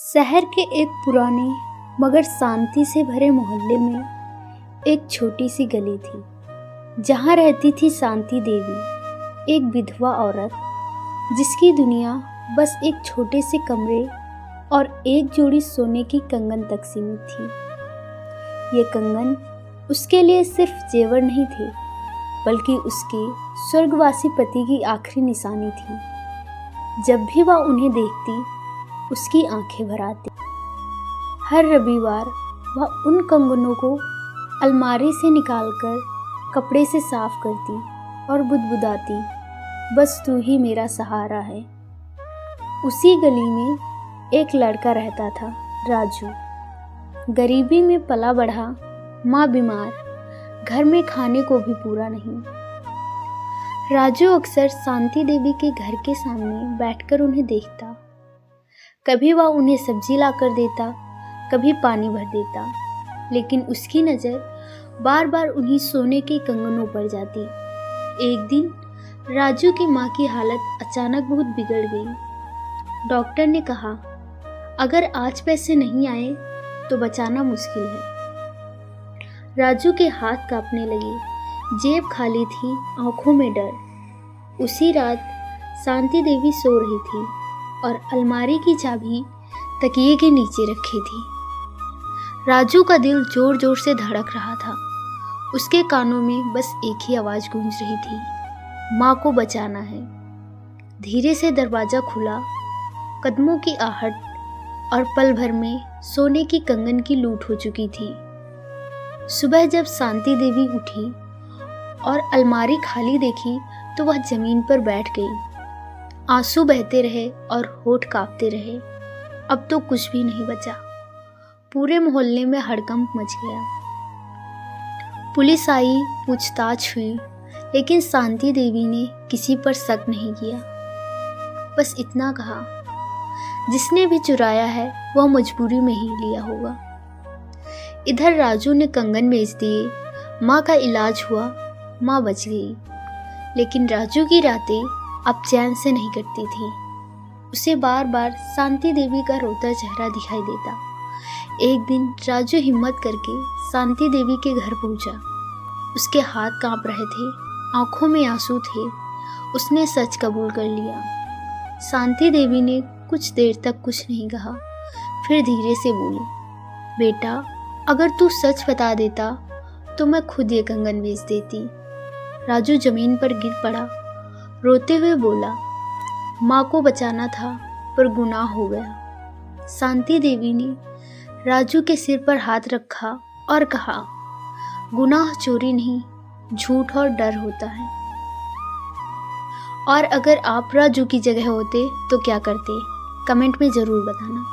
शहर के एक पुराने मगर शांति से भरे मोहल्ले में एक छोटी सी गली थी जहाँ रहती थी शांति देवी, एक विधवा औरत जिसकी दुनिया बस एक छोटे से कमरे और एक जोड़ी सोने की कंगन तक सीमित थी। ये कंगन उसके लिए सिर्फ जेवर नहीं थे बल्कि उसके स्वर्गवासी पति की आखिरी निशानी थी। जब भी वह उन्हें देखती उसकी आंखें भर आती। हर रविवार वह उन कंगनों को अलमारी से निकालकर कपड़े से साफ करती और बुदबुदाती, बस तू ही मेरा सहारा है। उसी गली में एक लड़का रहता था, राजू। गरीबी में पला बढ़ा, माँ बीमार, घर में खाने को भी पूरा नहीं। राजू अक्सर शांति देवी के घर के सामने बैठकर उन्हें देखता। कभी वह उन्हें सब्जी लाकर देता, कभी पानी भर देता, लेकिन उसकी नज़र बार बार उन्हीं सोने के कंगनों पर जाती। एक दिन राजू की माँ की हालत अचानक बहुत बिगड़ गई। डॉक्टर ने कहा, अगर आज पैसे नहीं आए तो बचाना मुश्किल है। राजू के हाथ कांपने लगे, जेब खाली थी, आंखों में डर। उसी रात शांति देवी सो रही थी और अलमारी की चाबी तकिए के नीचे रखी थी। राजू का दिल जोर जोर से धड़क रहा था। उसके कानों में बस एक ही आवाज़ गूंज रही थी, माँ को बचाना है। धीरे से दरवाज़ा खुला, कदमों की आहट और पल भर में सोने की कंगन की लूट हो चुकी थी। सुबह जब शांति देवी उठी और अलमारी खाली देखी तो वह जमीन पर बैठ गई। आंसू बहते रहे और होठ कांपते रहे। अब तो कुछ भी नहीं बचा। पूरे मोहल्ले में हड़कंप मच गया। पुलिस आई, पूछताछ हुई, लेकिन शांति देवी ने किसी पर शक नहीं किया। बस इतना कहा, जिसने भी चुराया है वह मजबूरी में ही लिया होगा। इधर राजू ने कंगन बेच दिए, माँ का इलाज हुआ, माँ बच गई। लेकिन राजू की रातें अब चैन से नहीं कटती थी। उसे बार बार शांति देवी का रोता चेहरा दिखाई देता। एक दिन राजू हिम्मत करके शांति देवी के घर पहुंचा। उसके हाथ कांप रहे थे, आंखों में आंसू थे। उसने सच कबूल कर लिया। शांति देवी ने कुछ देर तक कुछ नहीं कहा, फिर धीरे से बोली, बेटा, अगर तू सच बता देता तो मैं खुद ये कंगन बेच देती। राजू जमीन पर गिर पड़ा, रोते हुए बोला, माँ को बचाना था पर गुनाह हो गया। शांति देवी ने राजू के सिर पर हाथ रखा और कहा, गुनाह चोरी नहीं, झूठ और डर होता है। और अगर आप राजू की जगह होते तो क्या करते? कमेंट में ज़रूर बताना।